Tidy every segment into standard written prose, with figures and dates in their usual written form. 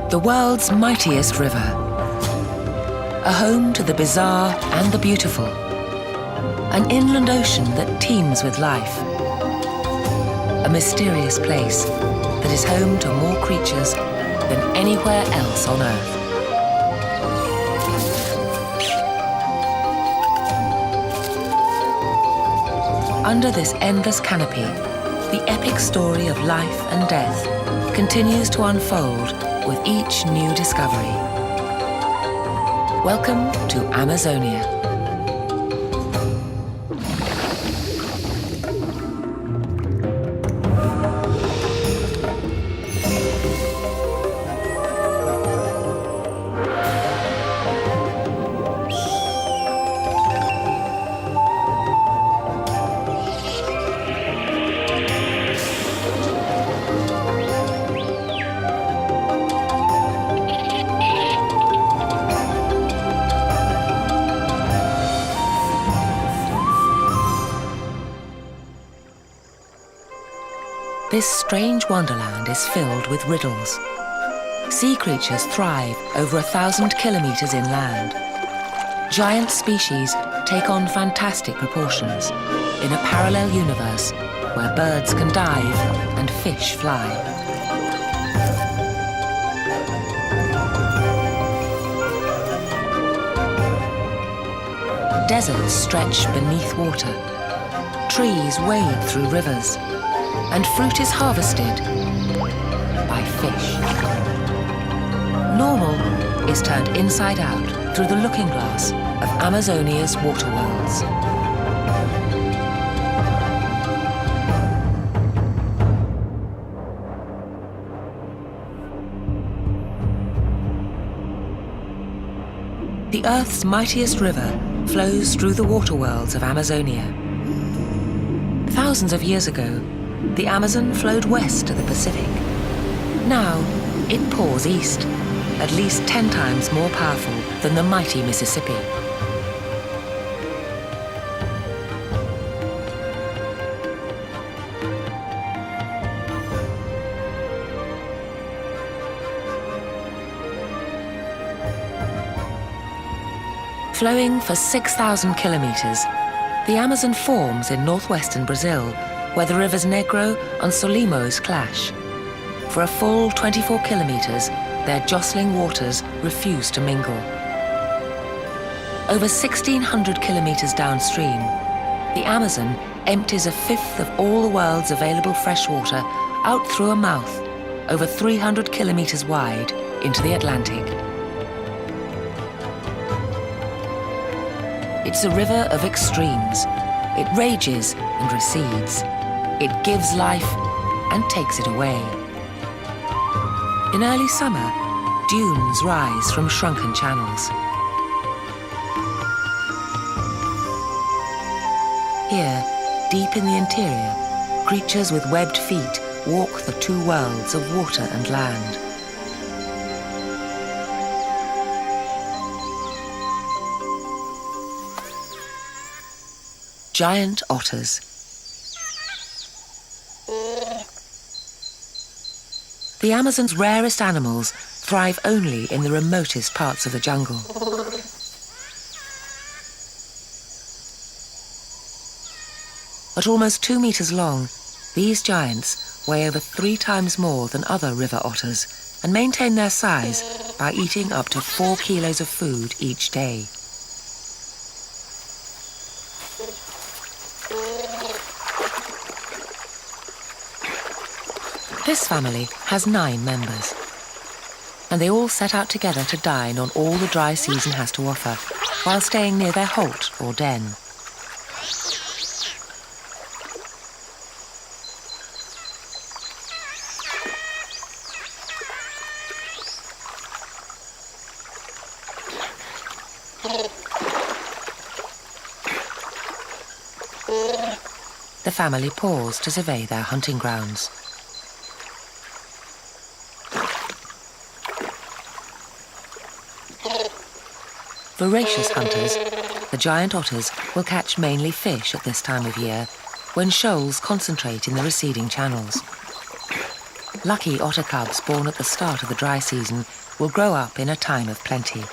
The world's mightiest river, a home to the bizarre and the beautiful, an inland ocean that teems with life, a mysterious place that is home to more creatures than anywhere else on Earth. Under this endless canopy, the epic story of life and death continues to unfold with each new discovery. Welcome to Amazonia. This strange wonderland is filled with riddles. Sea creatures thrive over 1,000 kilometers inland. Giant species take on fantastic proportions in a parallel universe where birds can dive and fish fly. Deserts stretch beneath water. Trees wade through rivers. And fruit is harvested by fish. Normal is turned inside out through the looking glass of Amazonia's water worlds. The Earth's mightiest river flows through the water worlds of Amazonia. Thousands of years ago, the Amazon flowed west to the Pacific. Now, it pours east, at least 10 times more powerful than the mighty Mississippi. Flowing for 6,000 kilometers, the Amazon forms in northwestern Brazil, where the rivers Negro and Solimões clash. For a full 24 kilometers, their jostling waters refuse to mingle. Over 1,600 kilometers downstream, the Amazon empties a fifth of all the world's available fresh water out through a mouth, over 300 kilometers wide, into the Atlantic. It's a river of extremes. It rages and recedes. It gives life and takes it away. In early summer, dunes rise from shrunken channels. Here, deep in the interior, creatures with webbed feet walk the two worlds of water and land. Giant otters. The Amazon's rarest animals thrive only in the remotest parts of the jungle. At almost 2 meters long, these giants weigh over 3 times more than other river otters and maintain their size by eating up to 4 kilos of food each day. This family has 9 members, and they all set out together to dine on all the dry season has to offer, while staying near their holt or den. The family pause to survey their hunting grounds. Voracious hunters, the giant otters will catch mainly fish at this time of year, when shoals concentrate in the receding channels. Lucky otter cubs born at the start of the dry season will grow up in a time of plenty.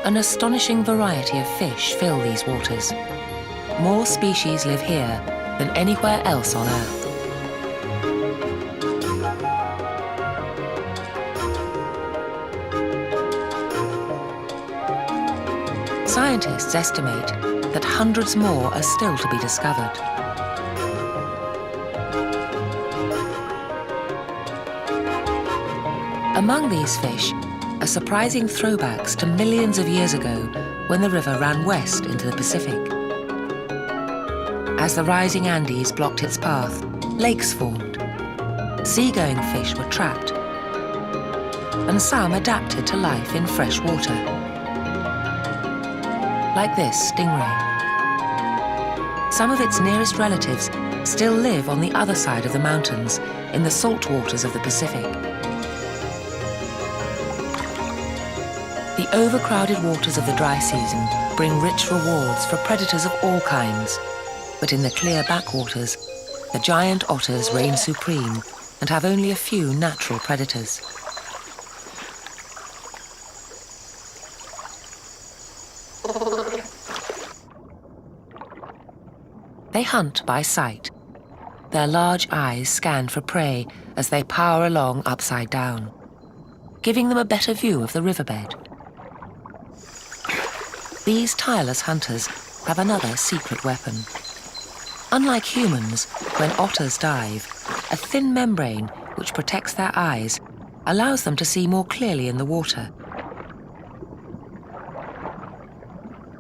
An astonishing variety of fish fill these waters. More species live here than anywhere else on Earth. Scientists estimate that hundreds more are still to be discovered. Among these fish are surprising throwbacks to millions of years ago when the river ran west into the Pacific. As the rising Andes blocked its path, lakes formed. Seagoing fish were trapped, and some adapted to life in fresh water. Like this stingray. Some of its nearest relatives still live on the other side of the mountains in the salt waters of the Pacific. The overcrowded waters of the dry season bring rich rewards for predators of all kinds, but in the clear backwaters, the giant otters reign supreme and have only a few natural predators. They hunt by sight. Their large eyes scan for prey as they power along upside down, giving them a better view of the riverbed. These tireless hunters have another secret weapon. Unlike humans, when otters dive, a thin membrane which protects their eyes allows them to see more clearly in the water.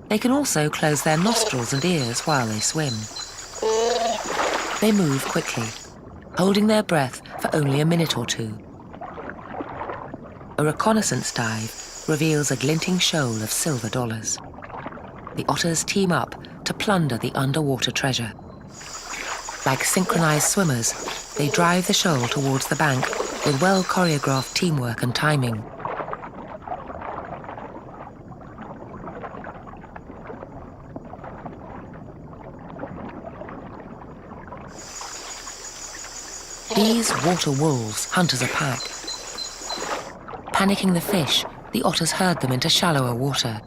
They can also close their nostrils and ears while they swim. They move quickly, holding their breath for only a minute or two. A reconnaissance dive reveals a glinting shoal of silver dollars. The otters team up to plunder the underwater treasure. Like synchronized swimmers, they drive the shoal towards the bank with well-choreographed teamwork and timing. These water wolves hunt as a pack. Panicking the fish, the otters herd them into shallower water.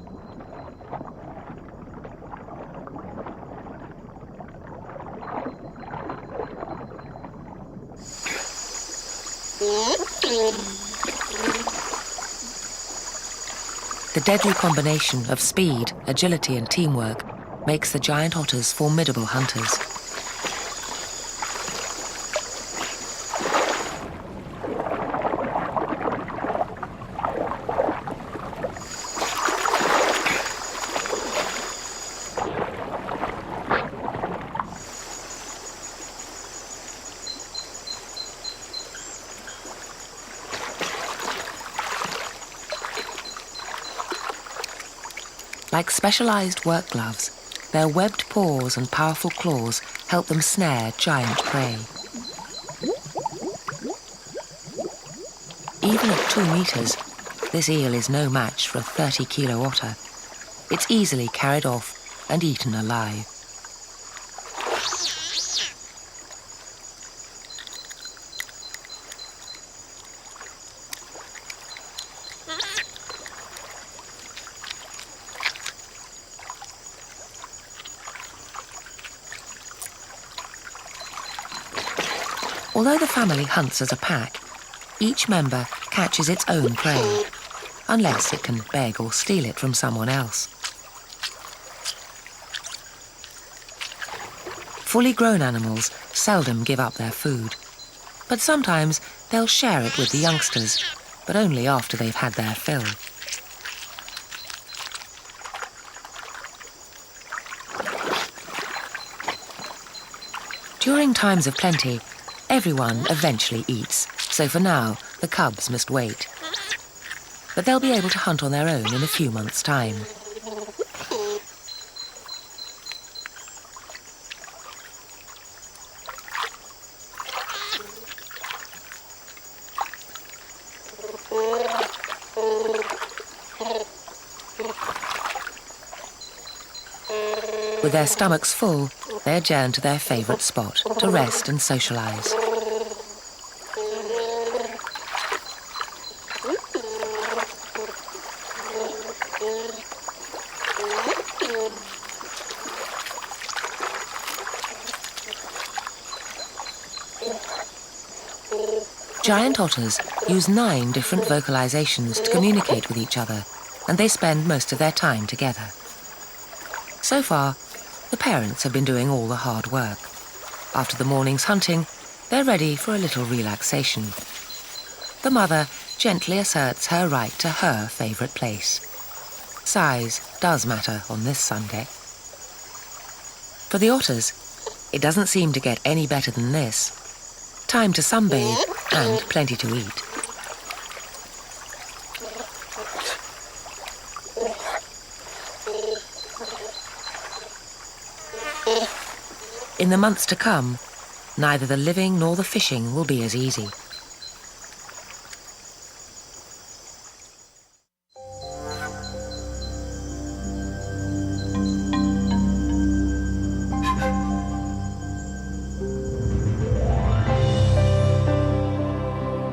The deadly combination of speed, agility, and teamwork makes the giant otters formidable hunters. Like specialized work gloves, their webbed paws and powerful claws help them snare giant prey. Even at 2 meters, this eel is no match for a 30-kilo otter. It's easily carried off and eaten alive. Although the family hunts as a pack, each member catches its own prey, unless it can beg or steal it from someone else. Fully grown animals seldom give up their food, but sometimes they'll share it with the youngsters, but only after they've had their fill. During times of plenty, everyone eventually eats, so for now, the cubs must wait. But they'll be able to hunt on their own in a few months' time. With their stomachs full, they adjourn to their favourite spot to rest and socialise. Giant otters use 9 different vocalizations to communicate with each other, and they spend most of their time together. So far, the parents have been doing all the hard work. After the morning's hunting, they're ready for a little relaxation. The mother gently asserts her right to her favourite place. Size does matter on this Sunday. For the otters, it doesn't seem to get any better than this. Time to sunbathe and plenty to eat. In the months to come, neither the living nor the fishing will be as easy.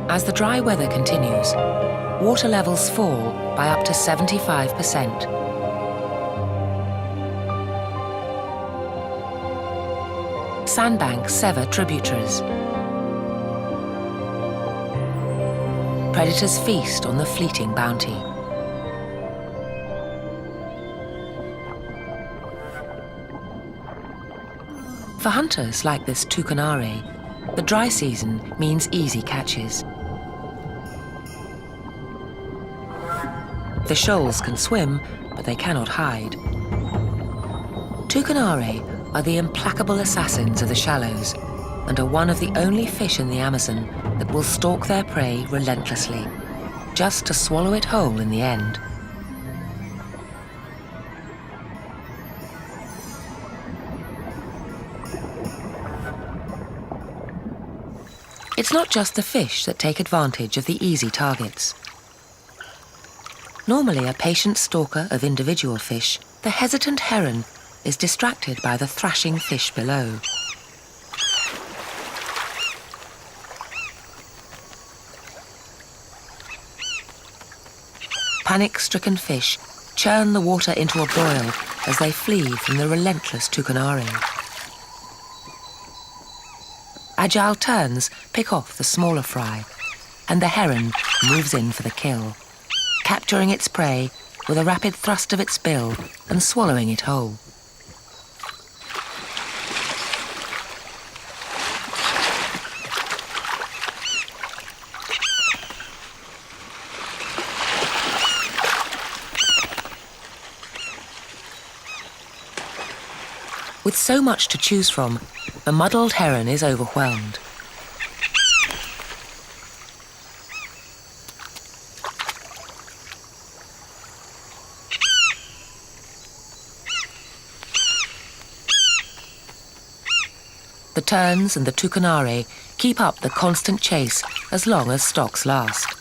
As the dry weather continues, water levels fall by up to 75%. Sandbanks sever tributaries. Predators feast on the fleeting bounty. For hunters like this toucanare, the dry season means easy catches. The shoals can swim, but they cannot hide. Toucanare are the implacable assassins of the shallows and are one of the only fish in the Amazon that will stalk their prey relentlessly, just to swallow it whole in the end. It's not just the fish that take advantage of the easy targets. Normally a patient stalker of individual fish, the hesitant heron is distracted by the thrashing fish below. Panic-stricken fish churn the water into a boil as they flee from the relentless toucanare. Agile terns pick off the smaller fry, and the heron moves in for the kill, capturing its prey with a rapid thrust of its bill and swallowing it whole. With so much to choose from, the muddled heron is overwhelmed. The terns and the toucanare keep up the constant chase as long as stocks last.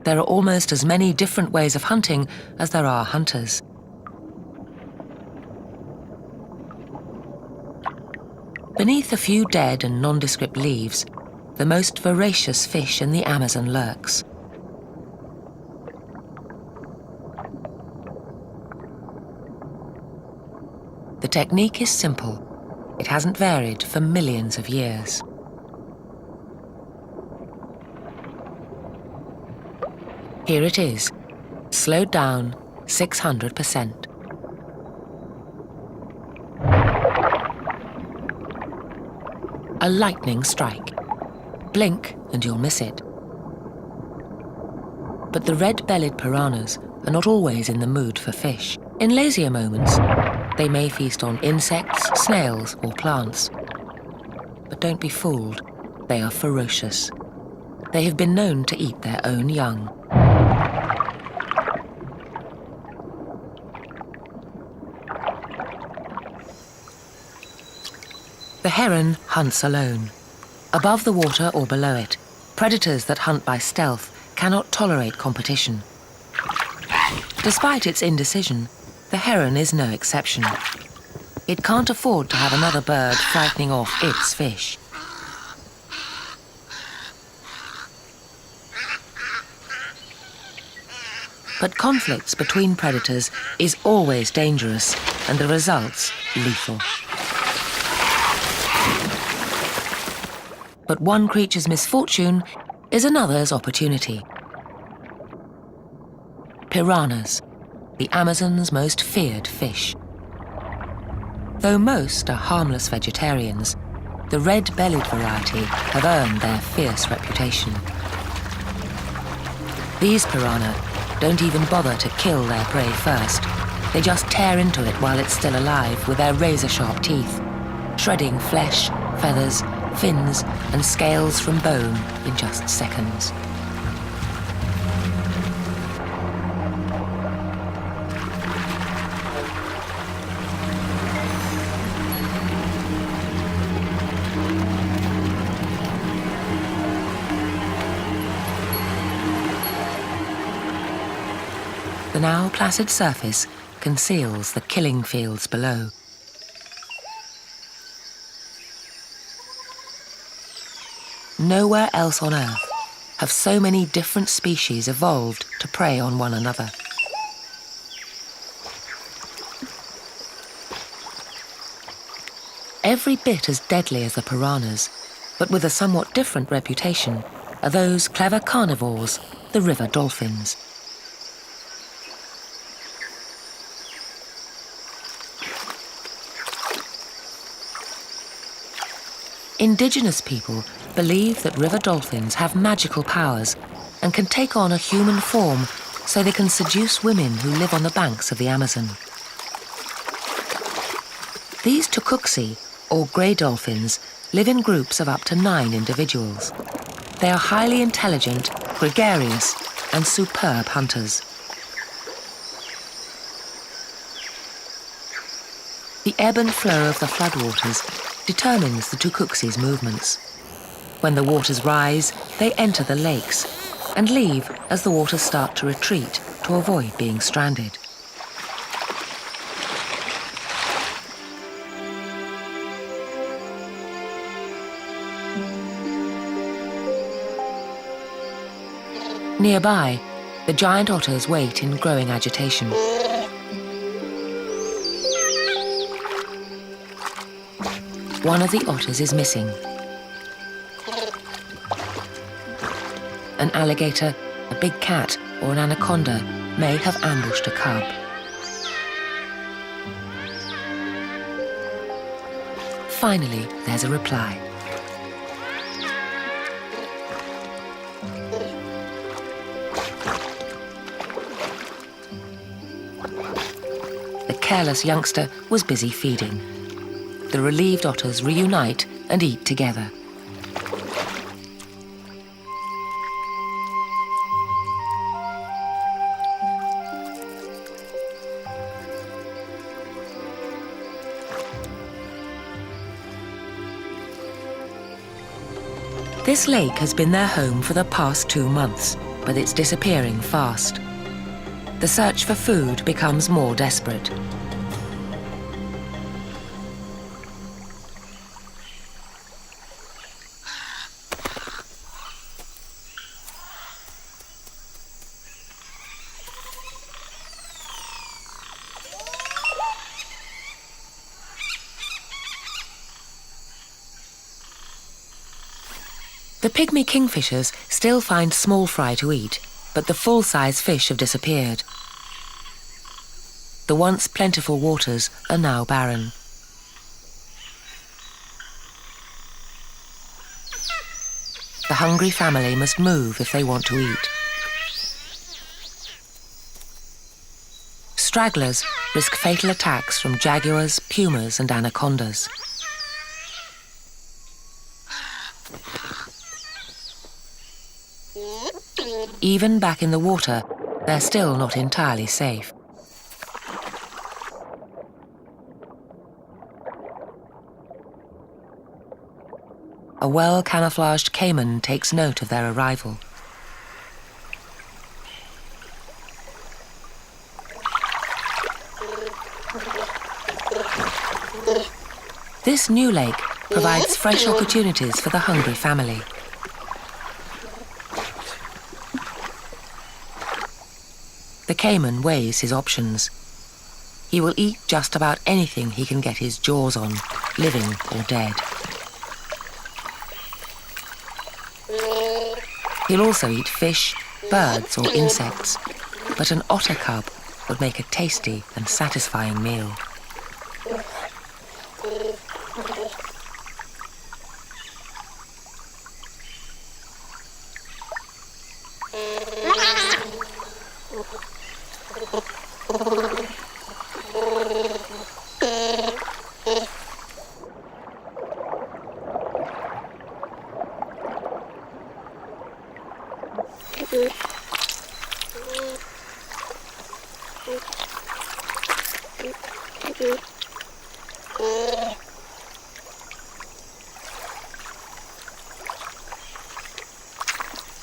There are almost as many different ways of hunting as there are hunters. Beneath a few dead and nondescript leaves, the most voracious fish in the Amazon lurks. The technique is simple. It hasn't varied for millions of years. Here it is, slowed down 600%. A lightning strike. Blink and you'll miss it. But the red-bellied piranhas are not always in the mood for fish. In lazier moments, they may feast on insects, snails, or plants. But don't be fooled, they are ferocious. They have been known to eat their own young. The heron hunts alone. Above the water or below it, predators that hunt by stealth cannot tolerate competition. Despite its indecision, the heron is no exception. It can't afford to have another bird frightening off its fish. But conflicts between predators is always dangerous, and the results lethal. But one creature's misfortune is another's opportunity. Piranhas, the Amazon's most feared fish. Though most are harmless vegetarians, the red-bellied variety have earned their fierce reputation. These piranha don't even bother to kill their prey first. They just tear into it while it's still alive with their razor-sharp teeth, shredding flesh, feathers, fins, and scales from bone in just seconds. The now placid surface conceals the killing fields below. Nowhere else on Earth have so many different species evolved to prey on one another. Every bit as deadly as the piranhas, but with a somewhat different reputation, are those clever carnivores, the river dolphins. Indigenous people believe that river dolphins have magical powers and can take on a human form so they can seduce women who live on the banks of the Amazon. These tucuxi, or grey dolphins, live in groups of up to 9 individuals. They are highly intelligent, gregarious, and superb hunters. The ebb and flow of the floodwaters determines the tucuxi's movements. When the waters rise, they enter the lakes and leave as the waters start to retreat to avoid being stranded. Nearby, the giant otters wait in growing agitation. One of the otters is missing. An alligator, a big cat, or an anaconda may have ambushed a cub. Finally, there's a reply. The careless youngster was busy feeding. The relieved otters reunite and eat together. This lake has been their home for the past 2 months, but it's disappearing fast. The search for food becomes more desperate. The pygmy kingfishers still find small fry to eat, but the full-size fish have disappeared. The once plentiful waters are now barren. The hungry family must move if they want to eat. Stragglers risk fatal attacks from jaguars, pumas, and anacondas. Even back in the water, they're still not entirely safe. A well-camouflaged caiman takes note of their arrival. This new lake provides fresh opportunities for the hungry family. The caiman weighs his options. He will eat just about anything he can get his jaws on, living or dead. He'll also eat fish, birds or insects, but an otter cub would make a tasty and satisfying meal.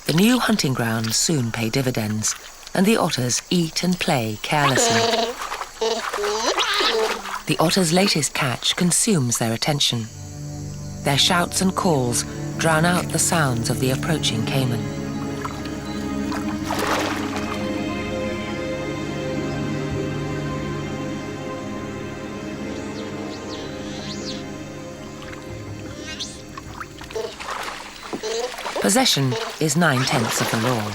The new hunting grounds soon pay dividends, and the otters eat and play carelessly. The otter's latest catch consumes their attention. Their shouts and calls drown out the sounds of the approaching caiman. Possession is 9/10 of the law.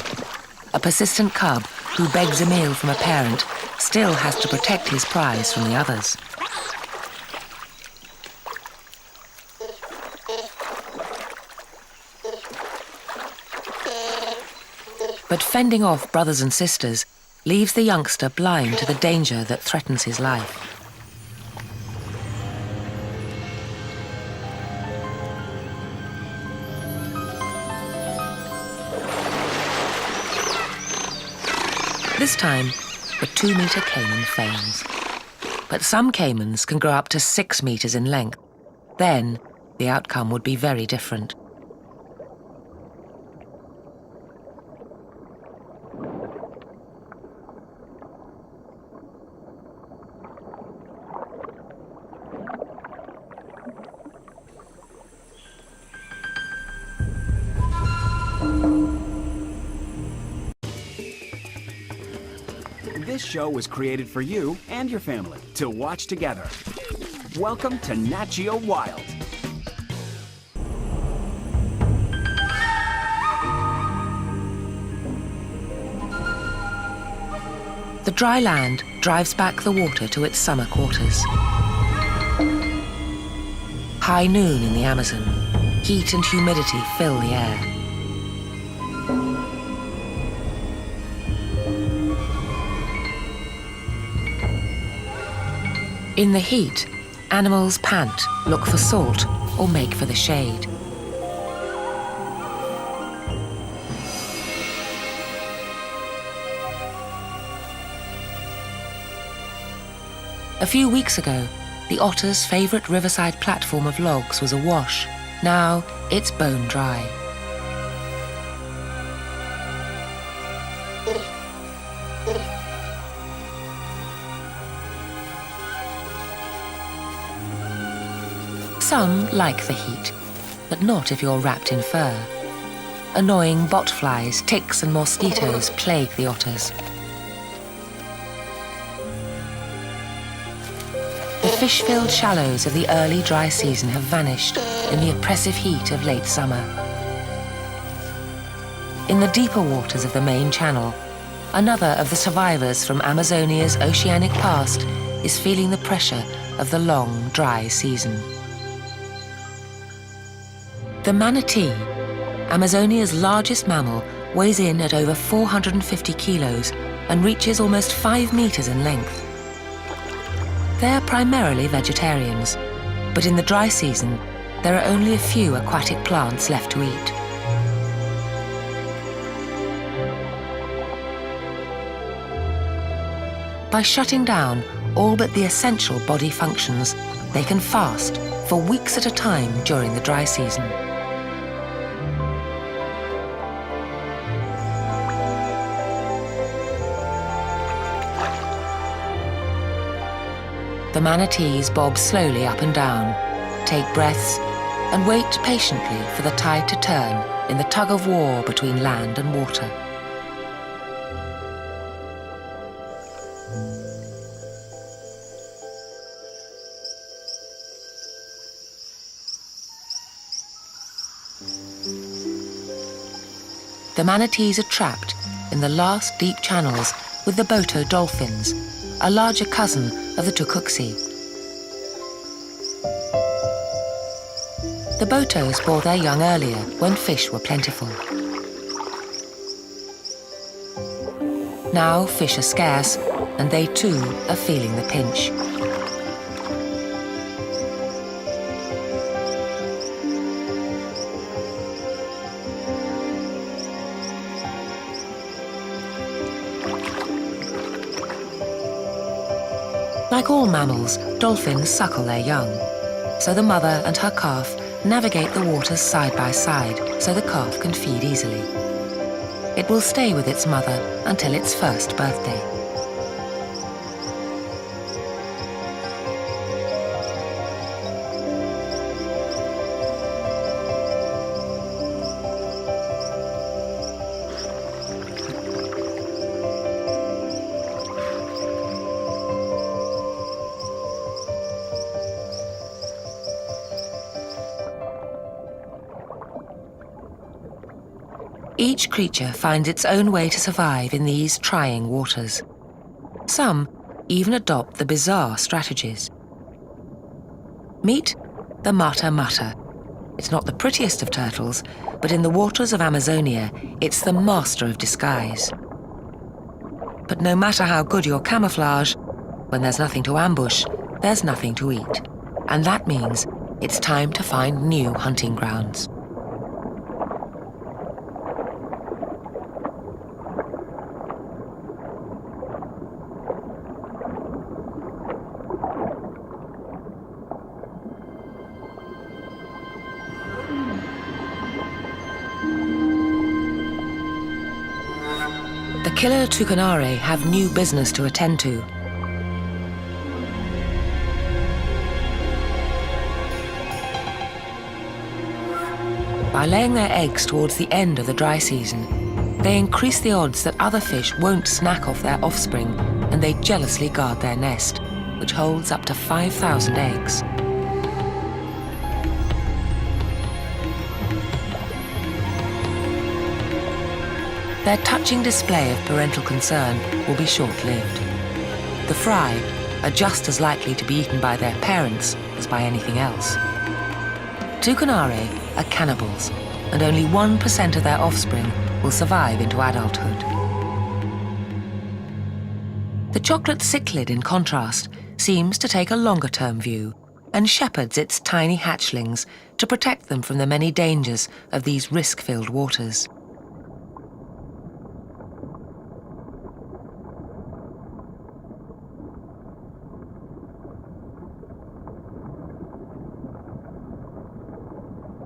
A persistent cub who begs a meal from a parent still has to protect his prize from the others. But fending off brothers and sisters leaves the youngster blind to the danger that threatens his life. This time, the 2-meter caiman fails. But some caimans can grow up to 6 meters in length. Then, the outcome would be very different. This show was created for you and your family to watch together. Welcome to Nat Geo Wild. The dry land drives back the water to its summer quarters. High noon in the Amazon, heat and humidity fill the air. In the heat, animals pant, look for salt, or make for the shade. A few weeks ago, the otter's favourite riverside platform of logs was awash. Now it's bone dry. Some like the heat, but not if you're wrapped in fur. Annoying botflies, ticks and mosquitoes plague the otters. The fish-filled shallows of the early dry season have vanished in the oppressive heat of late summer. In the deeper waters of the main channel, another of the survivors from Amazonia's oceanic past is feeling the pressure of the long, dry season. The manatee, Amazonia's largest mammal, weighs in at over 450 kilos and reaches almost 5 meters in length. They're primarily vegetarians, but in the dry season, there are only a few aquatic plants left to eat. By shutting down all but the essential body functions, they can fast for weeks at a time during the dry season. The manatees bob slowly up and down, take breaths, and wait patiently for the tide to turn in the tug-of-war between land and water. The manatees are trapped in the last deep channels with the Boto dolphins, a larger cousin of the Tucuxi. The Botos bore their young earlier when fish were plentiful. Now fish are scarce, and they too are feeling the pinch. Like all mammals, dolphins suckle their young. So the mother and her calf navigate the waters side by side so the calf can feed easily. It will stay with its mother until its first birthday. Each creature finds its own way to survive in these trying waters. Some even adopt the bizarre strategies. Meet the mata-mata. It's not the prettiest of turtles, but in the waters of Amazonia, it's the master of disguise. But no matter how good your camouflage, when there's nothing to ambush, there's nothing to eat. And that means it's time to find new hunting grounds. The killer tucanare have new business to attend to. By laying their eggs towards the end of the dry season, they increase the odds that other fish won't snack off their offspring, and they jealously guard their nest, which holds up to 5,000 eggs. Their touching display of parental concern will be short-lived. The fry are just as likely to be eaten by their parents as by anything else. Tucanare are cannibals, and only 1% of their offspring will survive into adulthood. The chocolate cichlid, in contrast, seems to take a longer-term view and shepherds its tiny hatchlings to protect them from the many dangers of these risk-filled waters.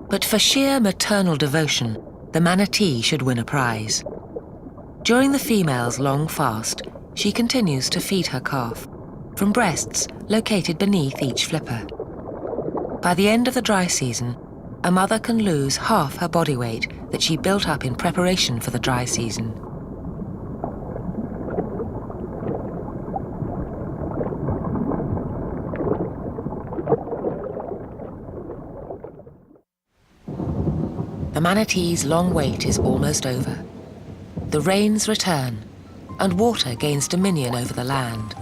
But for sheer maternal devotion, the manatee should win a prize. During the female's long fast, she continues to feed her calf from breasts located beneath each flipper. By the end of the dry season, a mother can lose half her body weight that she built up in preparation for the dry season. The manatee's long wait is almost over. the rains return and water gains dominion over the land.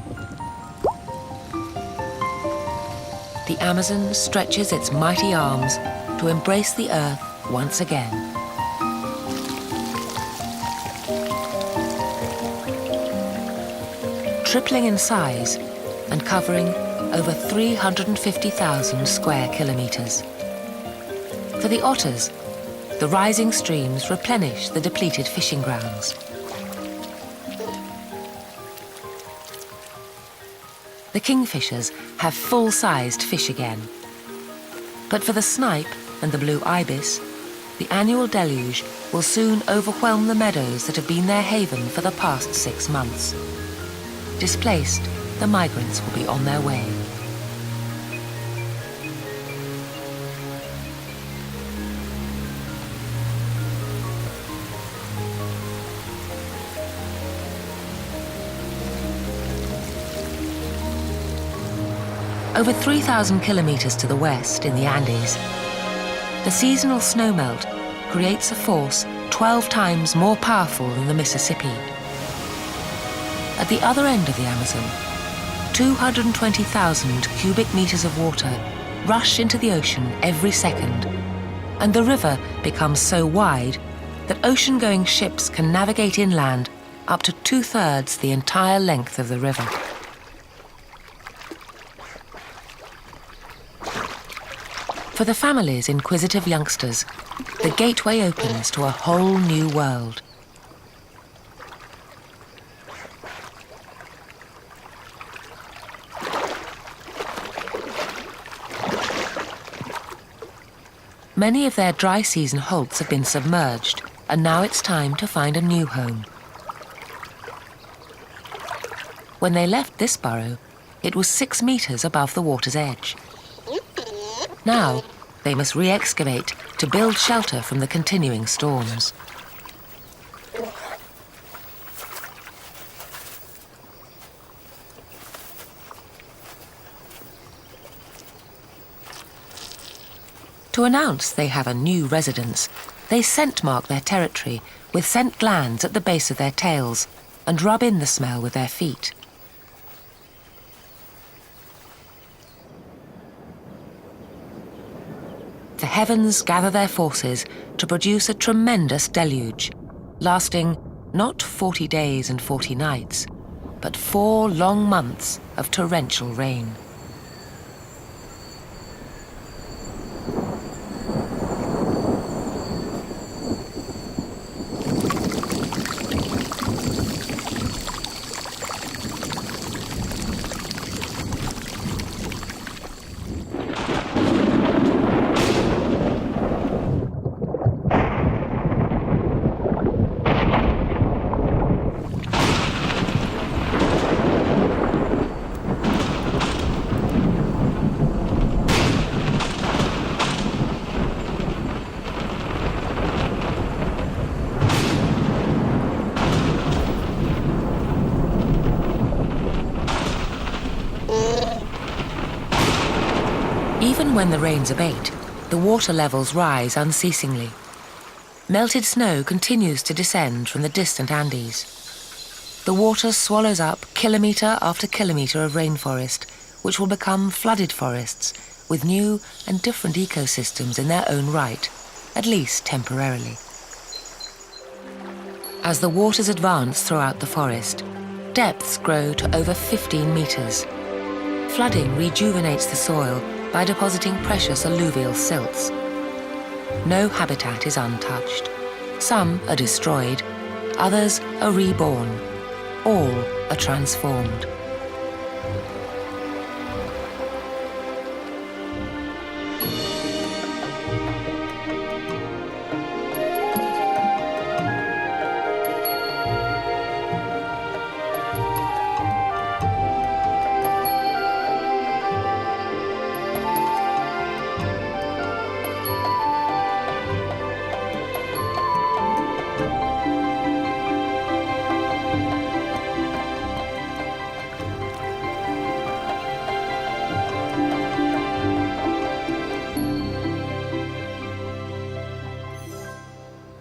The Amazon stretches its mighty arms to embrace the earth once again. Tripling in size and covering over 350,000 square kilometers. For the otters, the rising streams replenish the depleted fishing grounds. The kingfishers have full-sized fish again. But for the snipe and the blue ibis, the annual deluge will soon overwhelm the meadows that have been their haven for the past 6 months. Displaced, the migrants will be on their way. Over 3,000 kilometers to the west in the Andes, the seasonal snowmelt creates a force 12 times more powerful than the Mississippi. At the other end of the Amazon, 220,000 cubic meters of water rush into the ocean every second, and the river becomes so wide that ocean-going ships can navigate inland up to 2/3 the entire length of the river. For the family's inquisitive youngsters, the gateway opens to a whole new world. Many of their dry season holts have been submerged, and now it's time to find a new home. When they left this burrow, it was 6 meters above the water's edge. Now, they must re-excavate to build shelter from the continuing storms. To announce they have a new residence, they scent mark their territory with scent glands at the base of their tails and rub in the smell with their feet. The heavens gather their forces to produce a tremendous deluge, lasting not 40 days and 40 nights, but 4 long months of torrential rain. Even when the rains abate, the water levels rise unceasingly. Melted snow continues to descend from the distant Andes. The water swallows up kilometre after kilometre of rainforest, which will become flooded forests with new and different ecosystems in their own right, at least temporarily. As the waters advance throughout the forest, depths grow to over 15 metres. Flooding rejuvenates the soil by depositing precious alluvial silts. No habitat is untouched. Some are destroyed, others are reborn. All are transformed.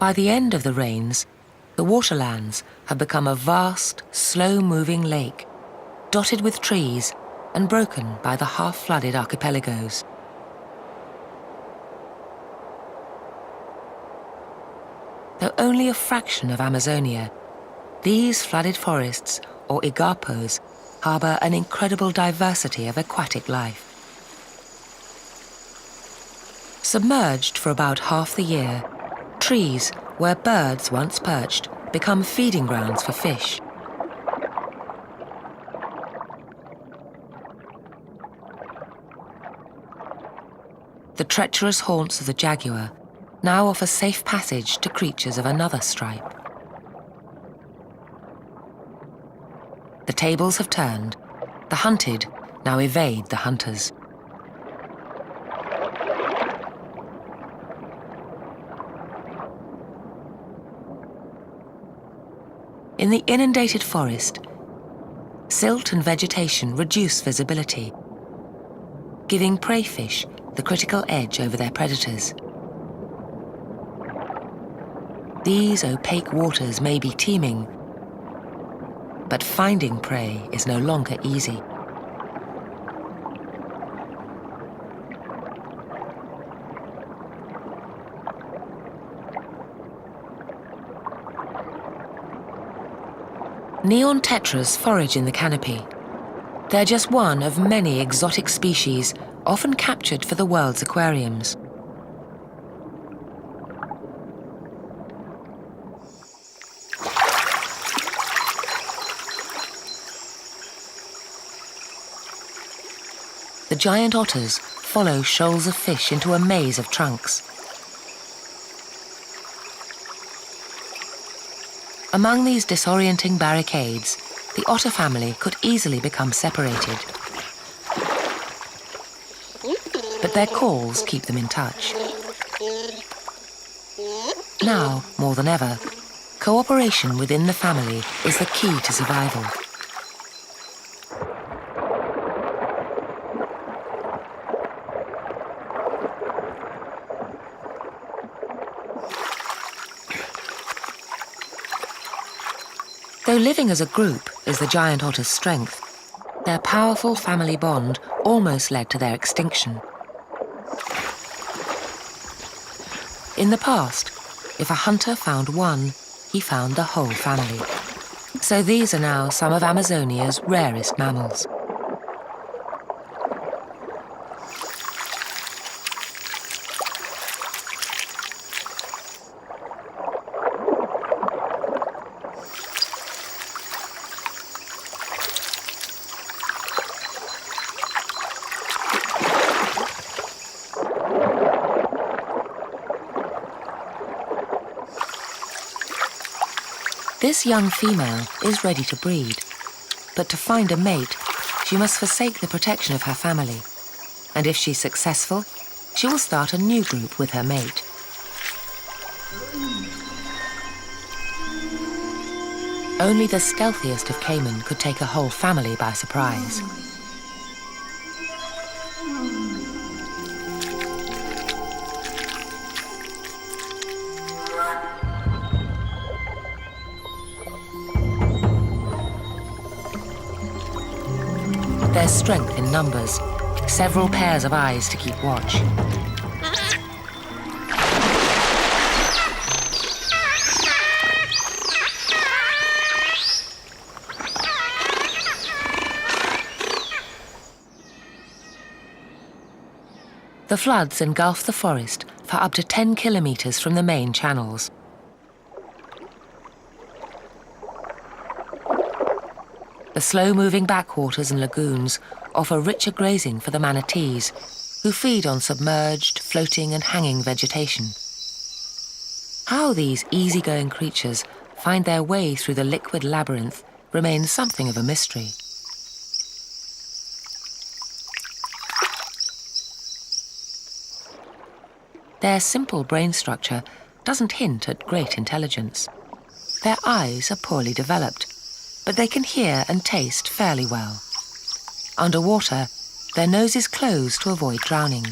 By the end of the rains, the waterlands have become a vast, slow-moving lake, dotted with trees and broken by the half-flooded archipelagos. Though only a fraction of Amazonia, these flooded forests, or igapos, harbour an incredible diversity of aquatic life. Submerged for about half the year, trees where birds once perched become feeding grounds for fish. The treacherous haunts of the jaguar now offer safe passage to creatures of another stripe. The tables have turned. The hunted now evade the hunters. In the inundated forest, silt and vegetation reduce visibility, giving prey fish the critical edge over their predators. These opaque waters may be teeming, but finding prey is no longer easy. Neon tetras forage in the canopy. They're just one of many exotic species often captured for the world's aquariums. The giant otters follow shoals of fish into a maze of trunks. Among these disorienting barricades, the otter family could easily become separated. But their calls keep them in touch. Now, more than ever, cooperation within the family is the key to survival. Though living as a group is the giant otter's strength, their powerful family bond almost led to their extinction. In the past, if a hunter found one, he found the whole family. So these are now some of Amazonia's rarest mammals. This young female is ready to breed, but to find a mate, she must forsake the protection of her family. And if she's successful, she will start a new group with her mate. Only the stealthiest of caiman could take a whole family by surprise. There's strength in numbers, several pairs of eyes to keep watch. The floods engulf the forest for up to 10 kilometers from the main channels. The slow-moving backwaters and lagoons offer richer grazing for the manatees, who feed on submerged, floating and hanging vegetation. How these easygoing creatures find their way through the liquid labyrinth remains something of a mystery. Their simple brain structure doesn't hint at great intelligence. Their eyes are poorly developed, but they can hear and taste fairly well. Underwater, their noses close to avoid drowning.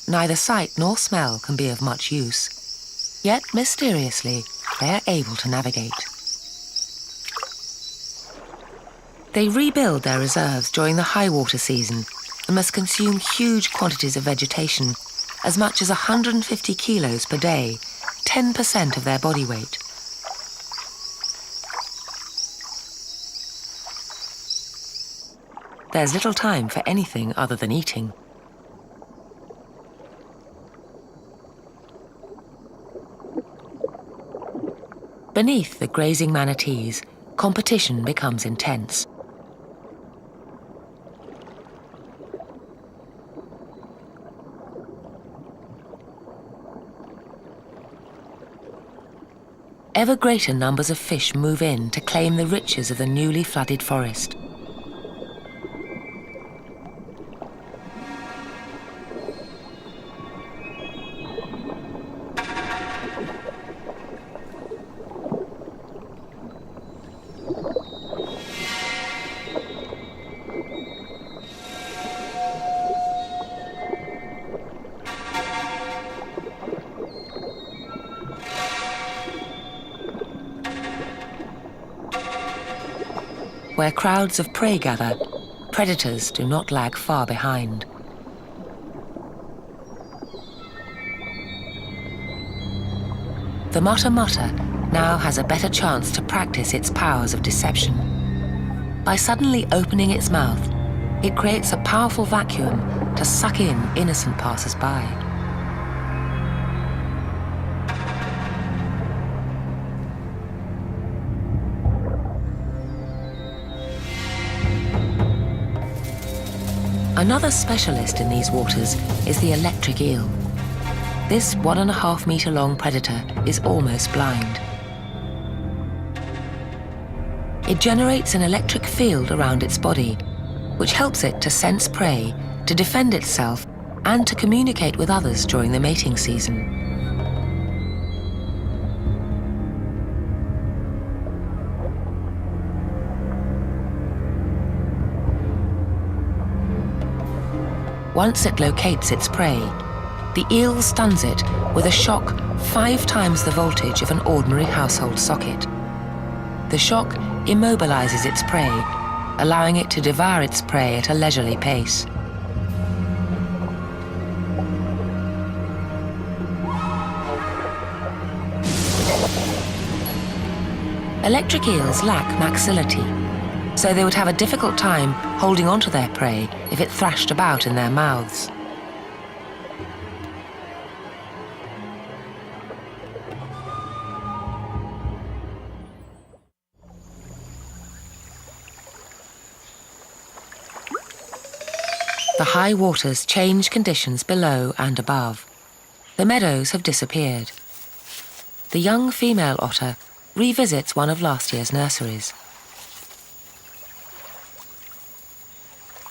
Neither sight nor smell can be of much use. Yet, mysteriously, they are able to navigate. They rebuild their reserves during the high water season and must consume huge quantities of vegetation, as much as 150 kilos per day, 10% of their body weight. There's little time for anything other than eating. Beneath the grazing manatees, competition becomes intense. Ever greater numbers of fish move in to claim the riches of the newly flooded forest. Where crowds of prey gather, predators do not lag far behind. The Mutta now has a better chance to practice its powers of deception. By suddenly opening its mouth, it creates a powerful vacuum to suck in innocent passers-by. Another specialist in these waters is the electric eel. This 1.5 meter long predator is almost blind. It generates an electric field around its body, which helps it to sense prey, to defend itself, and to communicate with others during the mating season. Once it locates its prey, the eel stuns it with a shock 5 times the voltage of an ordinary household socket. The shock immobilizes its prey, allowing it to devour its prey at a leisurely pace. Electric eels lack maxillity, so they would have a difficult time holding onto their prey if it thrashed about in their mouths. The high waters change conditions below and above. The meadows have disappeared. The young female otter revisits one of last year's nurseries.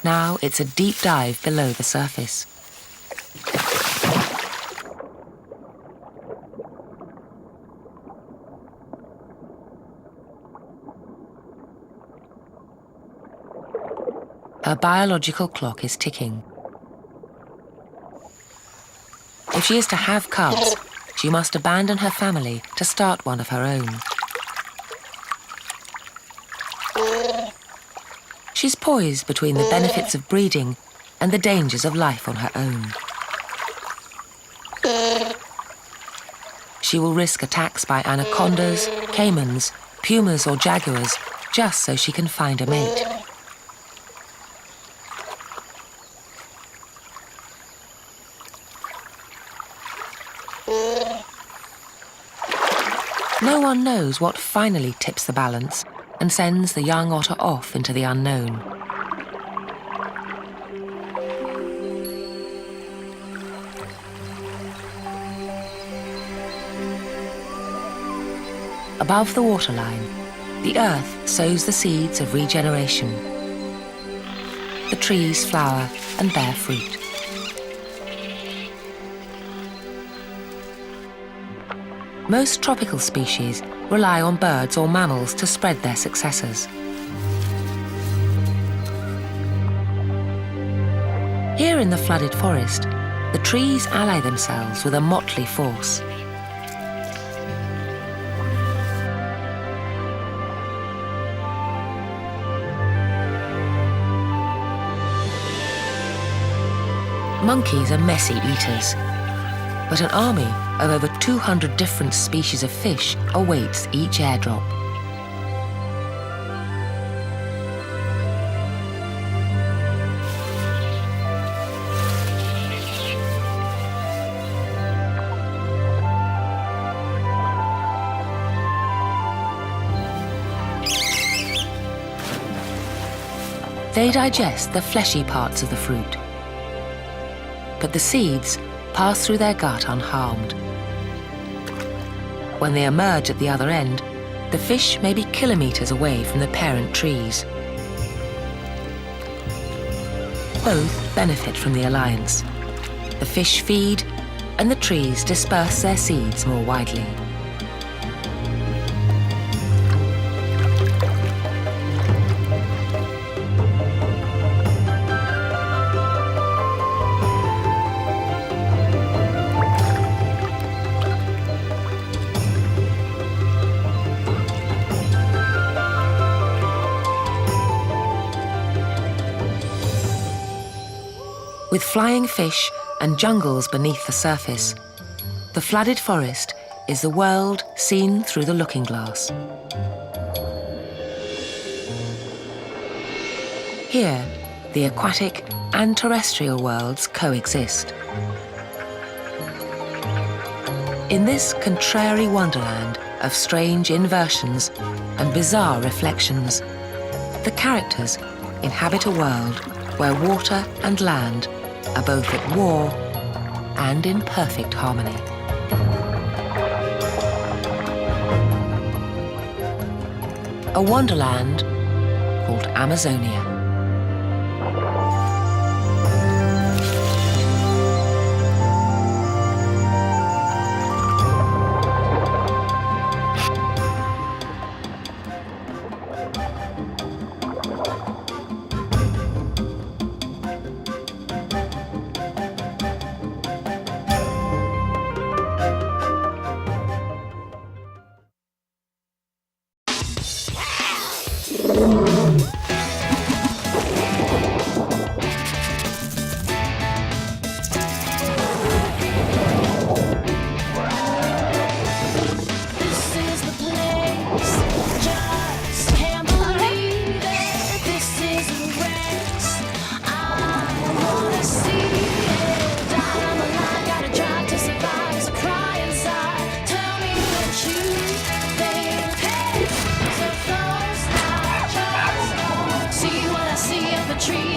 Now it's a deep dive below the surface. Her biological clock is ticking. If she is to have cubs, she must abandon her family to start one of her own. She's poised between the benefits of breeding and the dangers of life on her own. She will risk attacks by anacondas, caimans, pumas or jaguars just so she can find a mate. No one knows what finally tips the balance and sends the young otter off into the unknown. Above the waterline, the earth sows the seeds of regeneration. The trees flower and bear fruit. Most tropical species rely on birds or mammals to spread their successors. Here in the flooded forest, the trees ally themselves with a motley force. Monkeys are messy eaters, but an army of over 200 different species of fish awaits each airdrop. They digest the fleshy parts of the fruit, but the seeds pass through their gut unharmed. When they emerge at the other end, the fish may be kilometers away from the parent trees. Both benefit from the alliance. The fish feed, and the trees disperse their seeds more widely. With flying fish and jungles beneath the surface, the flooded forest is the world seen through the looking glass. Here, the aquatic and terrestrial worlds coexist. In this contrary wonderland of strange inversions and bizarre reflections, the characters inhabit a world where water and land are both at war and in perfect harmony. A wonderland called Amazonia. Tree